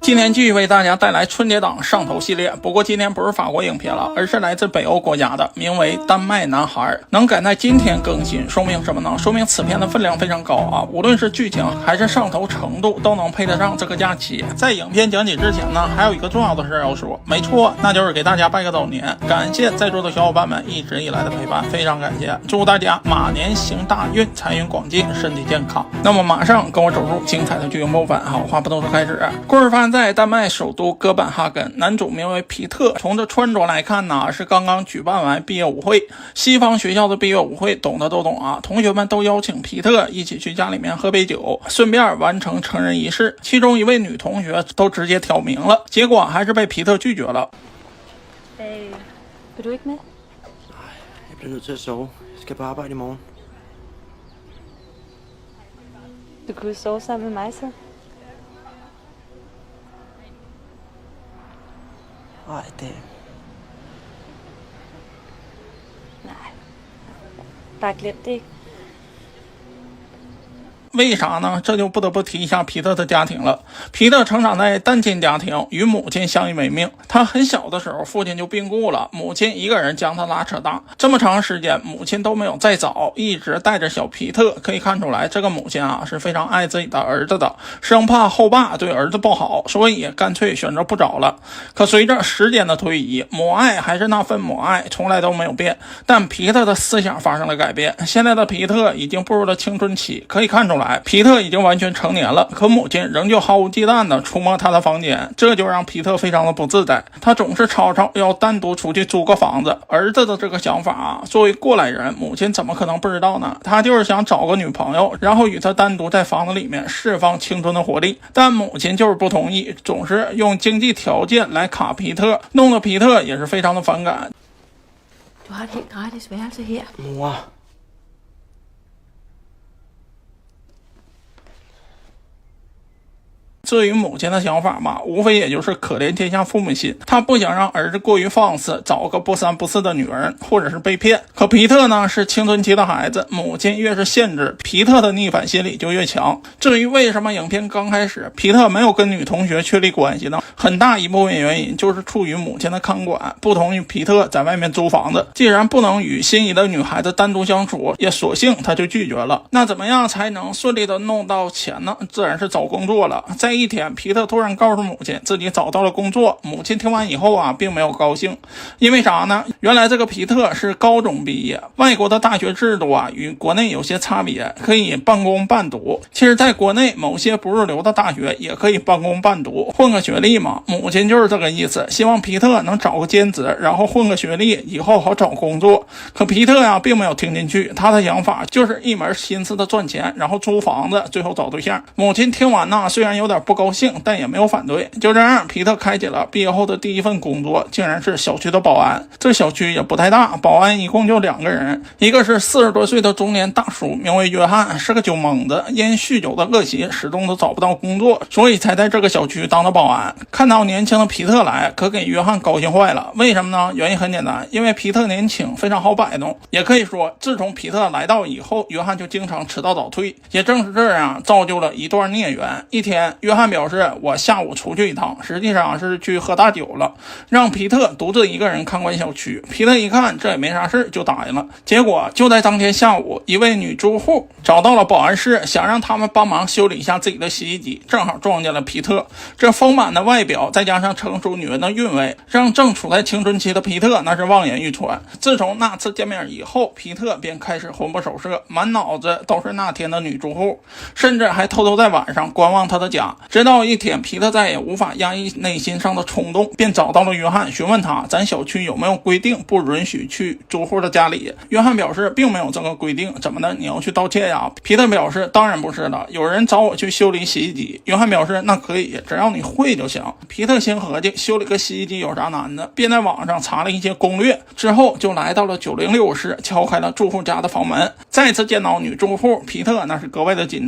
今天继续为大家带来春节档上头系列，不过今天不是法国影片了，而是来自北欧国家的，名为《丹麦男孩》。能赶在今天更新，说明什么呢？说明此片的分量非常高啊，无论是剧情还是上头程度，都能配得上这个假期。在影片讲解之前呢，还有一个重要的事要说，没错，那就是给大家拜个早年，感谢在座的小伙伴们一直以来的陪伴，非常感谢，祝大家马年行大运，财运广进，身体健康。那么马上跟我走入精彩的剧情部分，好，话不多说，开始。故事发生在丹麦首都哥本哈根，男主名为皮特。从这穿着来看呢，是刚刚举办完毕业舞会。西方学校的毕业舞会懂的都懂啊，同学们都邀请皮特一起去家里面喝杯酒，顺便完成成人仪式。其中一位女同学都直接挑明了，结果还是被皮特拒绝了。Vil du ikke med? Nej, jeg bliver nødt til at sove. Jeg skal på arbejde i morgen. Du kunne sove sammen med mig så. Nej, det... Nej. Bare glem det ikke. 为啥呢？这就不得不提一下皮特的家庭了。皮特成长在单亲家庭，与母亲相依为命。他很小的时候，父亲就病故了，母亲一个人将他拉扯大。这么长时间，母亲都没有再找，一直带着小皮特。可以看出来，这个母亲啊是非常爱自己的儿子的，生怕后爸对儿子不好，所以干脆选择不找了。可随着时间的推移，母爱还是那份母爱，从来都没有变。但皮特的思想发生了改变，现在的皮特已经步入了青春期，可以看出来。皮特已经完全成年了，可母亲仍旧毫无忌惮地出没他的房间，这就让皮特非常的不自在。他总是吵吵要单独出去租个房子。儿子的这个想法啊，作为过来人，母亲怎么可能不知道呢？他就是想找个女朋友，然后与他单独在房子里面释放青春的活力。但母亲就是不同意，总是用经济条件来卡皮特，弄得皮特也是非常的反感。 Du har et helt gratis værelse her. Mor...至于母亲的想法嘛，无非也就是可怜天下父母心，他不想让儿子过于放肆，找个不三不四的女人，或者是被骗。可皮特呢是青春期的孩子，母亲越是限制，皮特的逆反心理就越强。至于为什么影片刚开始皮特没有跟女同学确立关系呢？很大一部分原因就是出于母亲的看管，不同于皮特在外面租房子。既然不能与心仪的女孩子单独相处，也索性他就拒绝了。那怎么样才能顺利的弄到钱呢？自然是找工作了。在一天，皮特突然告诉母亲自己找到了工作。母亲听完以后啊，并没有高兴，因为啥呢？原来这个皮特是高中毕业，外国的大学制度啊与国内有些差别，可以半工半读。其实在国内某些不入流的大学也可以半工半读，混个学历嘛。母亲就是这个意思，希望皮特能找个兼职，然后混个学历，以后好找工作。可皮特呀并没有听进去，他的想法就是一门心思的赚钱，然后租房子，最后找对象。母亲听完呢，虽然有点不高兴，但也没有反对。就这样，皮特开启了毕业后的第一份工作，竟然是小区的保安。这小区也不太大，保安一共就2个人，一个是40多岁的中年大叔，名为约翰，是个酒蒙子，因酗酒的恶习始终都找不到工作，所以才在这个小区当了保安。看到年轻的皮特来，可给约翰高兴坏了。为什么呢？原因很简单，因为皮特年轻，非常好摆弄。也可以说，自从皮特来到以后，约翰就经常迟到早退。也正是这样，造就了一段孽缘。一天，约翰表示我下午出去一趟，实际上是去喝大酒了，让皮特独自一个人看管小区。皮特一看这也没啥事，就答应了。结果就在当天下午，一位女住户找到了保安室，想让他们帮忙修理一下自己的洗衣机，正好撞见了皮特。这丰满的外表再加上成熟女人的韵味，让正处在青春期的皮特那是望眼欲穿。自从那次见面以后，皮特便开始魂不守舍，满脑子都是那天的女住户，甚至还偷偷在晚上观望她的家。直到一天，皮特再也无法压抑内心上的冲动，便找到了约翰，询问他咱小区有没有规定不允许去住户的家里。约翰表示并没有这个规定，怎么的，你要去盗窃呀？皮特表示当然不是了，有人找我去修理洗衣机。约翰表示那可以，只要你会就行。皮特心合计，修理个洗衣机有啥难的，便在网上查了一些攻略，之后就来到了906室，敲开了住户家的房门。再次见到女住户，皮特那是格外的紧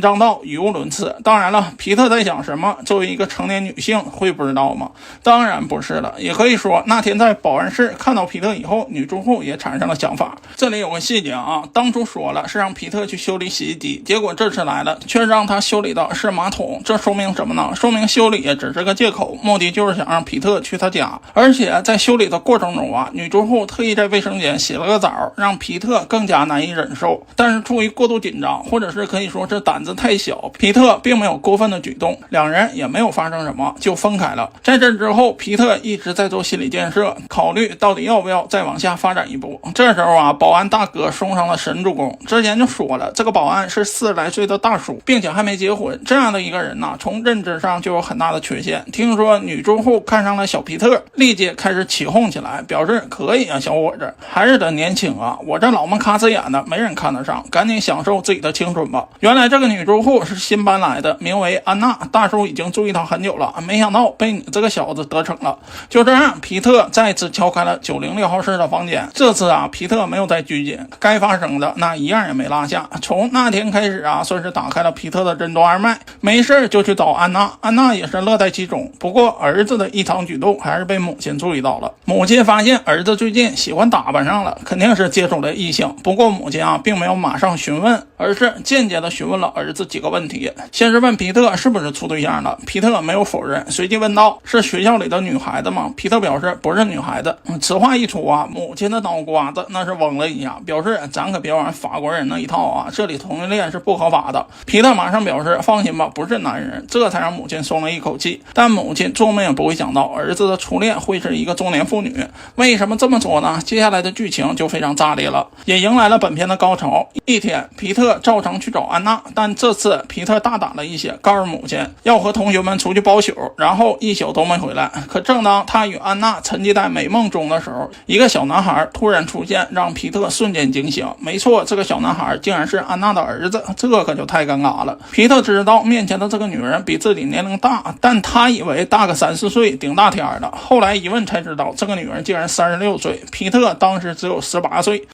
张到语无伦次。当然了，皮皮特在想什么？作为一个成年女性会不知道吗？当然不是了。也可以说那天在保安室看到皮特以后，女住户也产生了想法。这里有个细节啊，当初说了是让皮特去修理洗衣机，结果这次来了却让他修理的是马桶，这说明什么呢？说明修理也只是个借口，目的就是想让皮特去他家。而且在修理的过程中啊，女住户特意在卫生间洗了个澡，让皮特更加难以忍受。但是出于过度紧张，或者是可以说是胆子太小，皮特并没有过分的举动，两人也没有发生什么，就分开了。在这之后，皮特一直在做心理建设，考虑到底要不要再往下发展一步。这时候啊，保安大哥送上了神助攻。之前就说了，这个保安是40来岁的大叔，并且还没结婚，这样的一个人呢，从认知上就有很大的缺陷。听说女住户看上了小皮特，立即开始起哄起来，表示可以啊，小伙子还是得年轻啊，我这老么卡死眼的没人看得上，赶紧享受自己的青春吧。原来这个女住户是新搬来的，名为安娜，大叔已经注意她很久了，没想到被你这个小子得逞了。就这样，皮特再次敲开了906号室的房间。这次啊，皮特没有再拘谨，该发生的那一样也没落下。从那天开始啊，算是打开了皮特的任督二脉，没事就去找安娜，安娜也是乐在其中。不过儿子的异常举动还是被母亲注意到了，母亲发现儿子最近喜欢打扮上了，肯定是接触了异性。不过母亲啊，并没有马上询问，而是间接的询问了儿子几个问题。先是问皮特是不是处对象了，皮特没有否认，随即问道是学校里的女孩子吗？皮特表示不是女孩子。此话一出啊，母亲的脑瓜子那是嗡了一下，表示咱可别玩法国人那一套啊，这里同性恋是不合法的。皮特马上表示放心吧，不是男人，这才让母亲松了一口气。但母亲做梦也不会想到儿子的初恋会是一个中年妇女。为什么这么说呢？接下来的剧情就非常炸裂了，也迎来了本片的高潮。一天，皮特照常去找安娜，但这次皮特大胆了一些，告诉母亲要和同学们出去包宿，然后一宿都没回来。可正当他与安娜沉寂在美梦中的时候，一个小男孩突然出现，让皮特瞬间惊醒。没错，这个小男孩竟然是安娜的儿子，这可就太尴尬了。皮特知道面前的这个女人比自己年龄大，但他以为大个3、4岁顶大天了。后来一问才知道，这个女人竟然36岁，皮特当时只有18岁。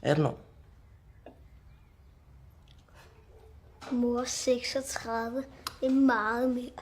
18 år. Mor 36, det er meget mere.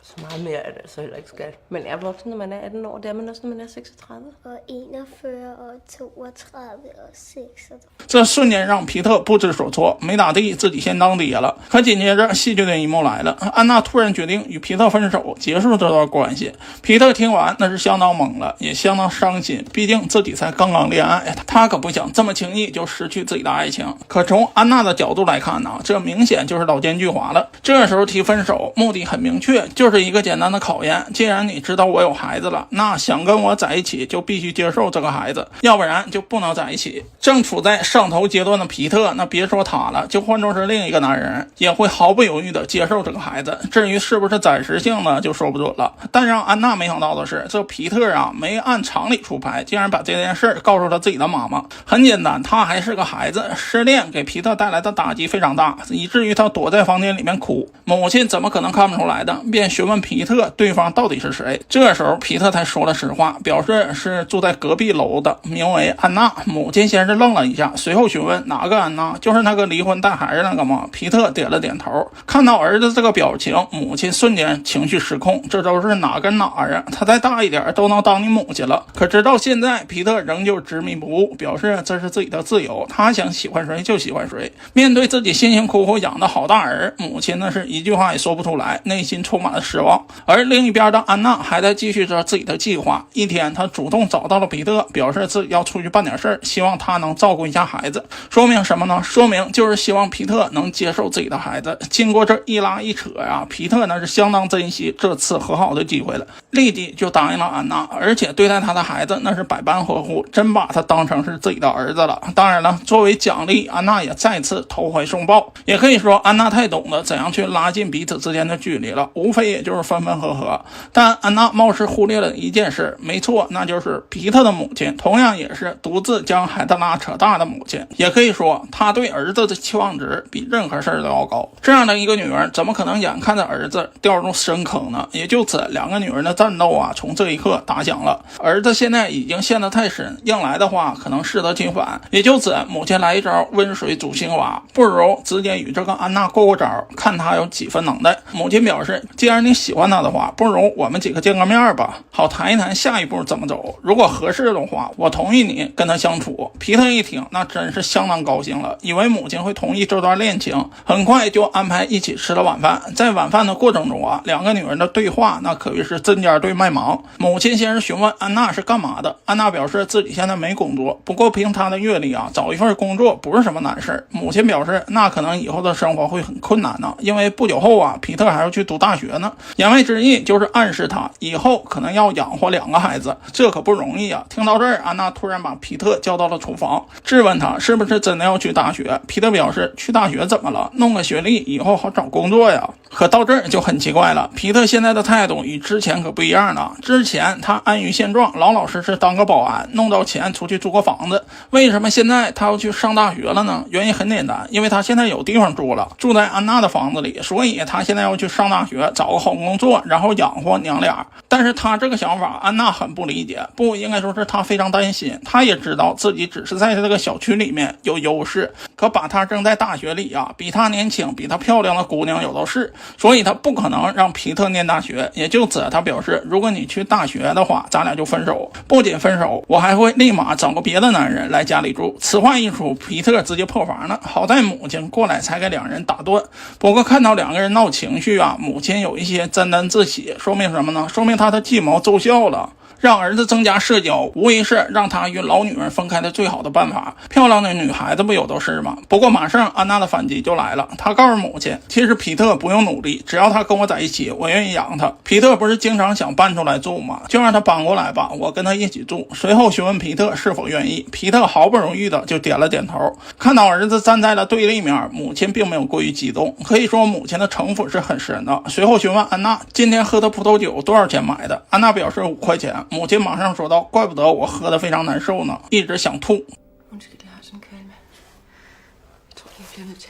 Så meget mere er det altså heller ikke, skat. Man er voksen, når man er 18 år. Det er man også, når man er 36. Og 41 og 32 og 36. 这瞬间让皮特不知所措，没咋地，自己先当爹了。可紧接着戏剧的一幕来了，安娜突然决定与皮特分手，结束这段关系。皮特听完那是相当懵了，也相当伤心，毕竟自己才刚刚恋爱，他可不想这么轻易就失去自己的爱情。可从安娜的角度来看呢，这明显就是老奸巨猾了。这时候提分手，目的很明确，就是一个简单的考验。既然你知道我有孩子了，那想跟我在一起就必须接受这个孩子，要不然就不能在一起。正处在上头阶段的皮特，那别说他了，就换作是另一个男人，也会毫不犹豫的接受这个孩子。至于是不是暂时性的，就说不准了。但让安娜没想到的是，这皮特啊，没按常理出牌，竟然把这件事告诉了自己的妈妈。很简单，他还是个孩子，失恋给皮特带来的打击非常大，以至于他躲在房间里面哭。母亲怎么可能看不出来的，便询问皮特对方到底是谁。这时候皮特才说了实话，表示是住在隔壁楼的，名为安娜。母亲先是愣了一下，随后询问哪个安娜，就是那个离婚带孩子那个吗？皮特点了点头。看到儿子这个表情，母亲瞬间情绪失控，这都是哪跟哪啊？他再大一点都能当你母亲了。可直到现在，皮特仍旧执迷不悟，表示这是自己的自由，他想喜欢谁就喜欢谁。面对自己辛辛苦苦养的好大儿，母亲那是一句话也说不出来，内心充满了失望。而另一边的安娜还在继续着自己的计划。一天，她主动找到了皮特，表示自己要出去办点事儿，希望他能照顾一下孩子。说明什么呢？说明就是希望皮特能接受自己的孩子。经过这一拉一扯啊，皮特那是相当珍惜这次和好的机会了，立即就答应了安娜，而且对待他的孩子那是百般呵护，真把他当成是自己的儿子了。当然了，作为奖励，安娜也再次投怀送抱。也可以说，安娜太懂得怎样去拉近彼此之间的距离了，无非也就是分分合合。但安娜貌似忽略了一件事，没错，那就是皮特的母亲同样也是独自将孩子拉扯大的母亲，也可以说她对儿子的期望值比任何事儿都要高。这样的一个女人怎么可能眼看着儿子掉入深坑呢？也就此两个女人的战斗啊，从这一刻打响了。儿子现在已经陷得太深，硬来的话可能适得其反。也就此，母亲来一招温水煮青蛙，不如直接与这个安娜过招，看她有几分能耐。母亲表示，既然你喜欢她的话，不如我们几个见个面吧，好谈一谈下一步怎么走。如果合适的话，我同意你跟她相处。皮特一听，那真是相当高兴了，以为母亲会同意这段恋情，很快就安排一起吃了晚饭。在晚饭的过程中啊，两个女人的对话那可谓是针尖对麦芒。母亲先是询问安娜是干嘛的，安娜表示自己现在没工作，不过凭她的阅历啊，找一份工作不是什么难事。母亲表示，那可能以后的生活会很困难呢，因为不久后啊，皮特还要去读大学呢。言外之意就是暗示他以后可能要养活2个孩子，这可不容易啊。听到这儿，安娜突然把皮特叫到了厨房，质问他是不是真的要去大学。皮特表示，去大学怎么了？弄个学历以后好找工作呀。可到这儿就很奇怪了，皮特现在的态度与之前可不一样了。之前他安于现状，老老实实当个保安，弄到钱出去租个房子。为什么现在他要去上大学了呢？原因很简单，因为他现在有地方住了，住在安娜的房子里，所以他现在要去上大学，找个好工作，然后养活娘俩。但是他这个想法，安娜很不理解，不应该说是他非常担心。他也知道自己只是在这个小区里面有优势，可把他扔在大学里啊，比他年轻、比他漂亮的姑娘有的是，所以他不可能让皮特念大学。也就此，他表示，如果你去大学的话，咱俩就分手。不仅分手，我还会立马找个别的男人来家里住。此话一出，皮特直接破防了。好在母亲过来才给两人打断。不过看到两个人闹情绪啊，母亲有一些沾沾自喜，说明什么呢？说明他的计谋奏效了。让儿子增加社交，无疑是让他与老女人分开的最好的办法。漂亮的女孩子不有都是吗？不过马上安娜的反击就来了，她告诉母亲，其实皮特不用努力，只要他跟我在一起，我愿意养他。皮特不是经常想搬出来住吗？就让他搬过来吧，我跟他一起住。随后询问皮特是否愿意，皮特毫不犹豫的就点了点头。看到儿子站在了对立面，母亲并没有过于激动，可以说母亲的城府是很深的。随后询问安娜今天喝的葡萄酒多少钱买的，安娜表示5块钱。母亲马上说道，怪不得我喝得非常难受呢，一直想吐。Undskyld, jeg har sådan en kvalme. Jeg tror lige, jeg bliver nødt til.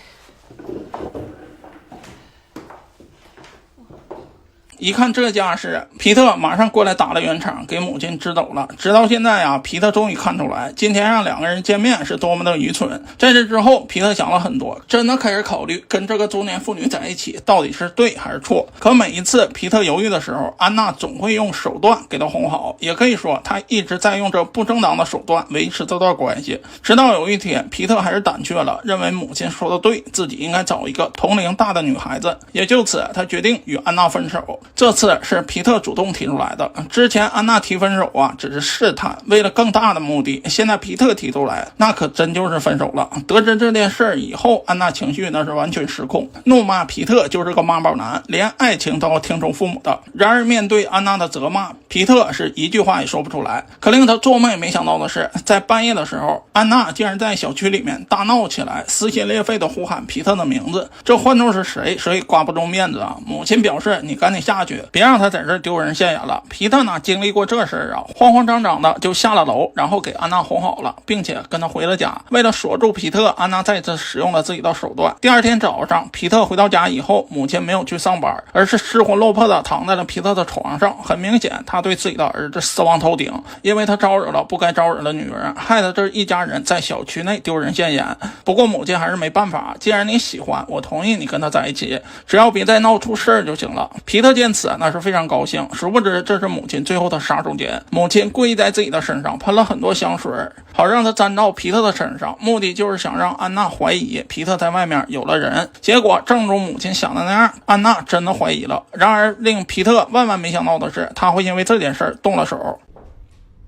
一看这架势，皮特马上过来打了圆场，给母亲支走了。直到现在啊，皮特终于看出来，今天让两个人见面是多么的愚蠢。在这之后，皮特想了很多，真的开始考虑跟这个中年妇女在一起到底是对还是错。可每一次皮特犹豫的时候，安娜总会用手段给他哄好，也可以说他一直在用这不正当的手段维持这段关系。直到有一天，皮特还是胆怯了，认为母亲说的对，自己应该找一个同龄大的女孩子。也就此，他决定与安娜分手。这次是皮特主动提出来的，之前安娜提分手啊，只是试探，为了更大的目的。现在皮特提出来，那可真就是分手了。得知这件事以后，安娜情绪那是完全失控，怒骂皮特就是个妈宝男，连爱情都要听从父母的。然而面对安娜的责骂，皮特是一句话也说不出来。可令他做梦也没想到的是，在半夜的时候，安娜竟然在小区里面大闹起来，撕心裂肺的呼喊皮特的名字。这换作是谁也挂不住面子啊。母亲表示，你赶紧下去，别让他在这丢人现眼了。皮特呢，经历过这事啊，慌慌张张的就下了楼，然后给安娜哄好了，并且跟他回了家。为了锁住皮特，安娜再次使用了自己的手段。第二天早上，皮特回到家以后，母亲没有去上班，而是失魂落魄的躺在了皮特的床上。很明显，他对自己的儿子失望透顶，因为他招惹了不该招惹的女人，害得这一家人在小区内丢人现眼。不过母亲还是没办法，既然你喜欢，我同意你跟他在一起，只要别再闹出事儿就行了。皮特见此那是非常高兴，殊不知这是母亲最后的杀手锏。母亲故意在自己的身上喷了很多香水，好让他沾到皮特的身上，目的就是想让安娜怀疑皮特在外面有了人。结果正如母亲想的那样，安娜真的怀疑了。然而令皮特万万没想到的是，他会因为这件事动了手。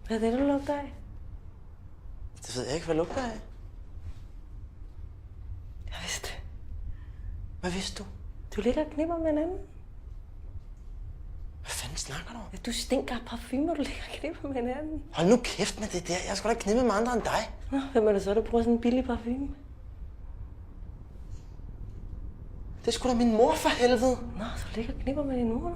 Hvad er det, du lugter af? Det ved jeg ikke, hvad lugter af. Jeg vidste det. Hvad vidste du? Du ligger og knipper med en anden. Hvad fanden snakker du om? Du stinker af parfume, når du ligger og knipper med en anden. Hold nu kæft med det der. Jeg skal da ikke knippe med andre end dig. Nå, hvem er det så, der bruger sådan en billig parfume? Det er sgu da min mor for helvede. Nå, så ligger og knipper med din mor nu.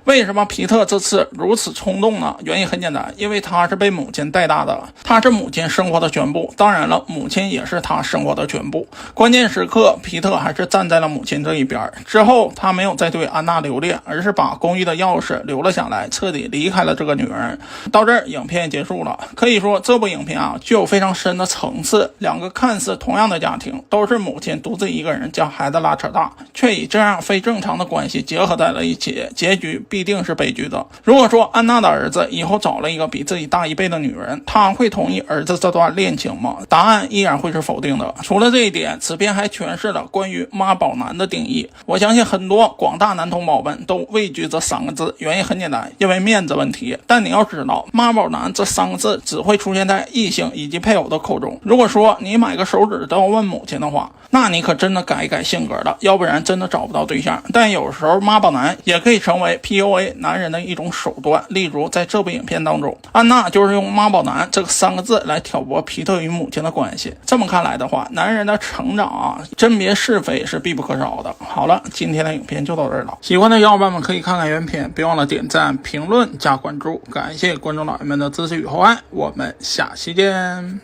为什么皮特这次如此冲动呢？原因很简单，因为他是被母亲带大的，他是母亲生活的全部，当然了，母亲也是他生活的全部。关键时刻，皮特还是站在了母亲这一边。之后，他没有再对安娜留恋，而是把公寓的钥匙留了下来，彻底离开了这个女人。到这儿，影片结束了。可以说，这部影片具有非常深的层次。两个看似同样的家庭，都是母亲独自一个人将孩子拉扯大，却以这样非正常的关系结合在了一起，结局必定是悲剧的。如果说安娜的儿子以后找了一个比自己大1倍的女人，他会同意儿子这段恋情吗？答案依然会是否定的。除了这一点，此片还诠释了关于妈宝男的定义。我相信很多广大男同胞们都畏惧这3个字，原因很简单，因为面子问题。但你要知道，妈宝男这3个字只会出现在异性以及配偶的口中。如果说你买个手指都要问母亲的话，那你可真的改一改性格了，要不然真的找不到对象。但有时候妈宝男也可以成为 PUA 男人的一种手段，例如在这部影片当中，安娜就是用妈宝男这个3个字来挑拨皮特与母亲的关系。这么看来的话，男人的成长甄别是非是必不可少的。好了，今天的影片就到这儿了，喜欢的小伙伴们可以看看原片，别忘了点赞、评论、加关注，感谢观众老爷们的支持与厚爱，我们下期见。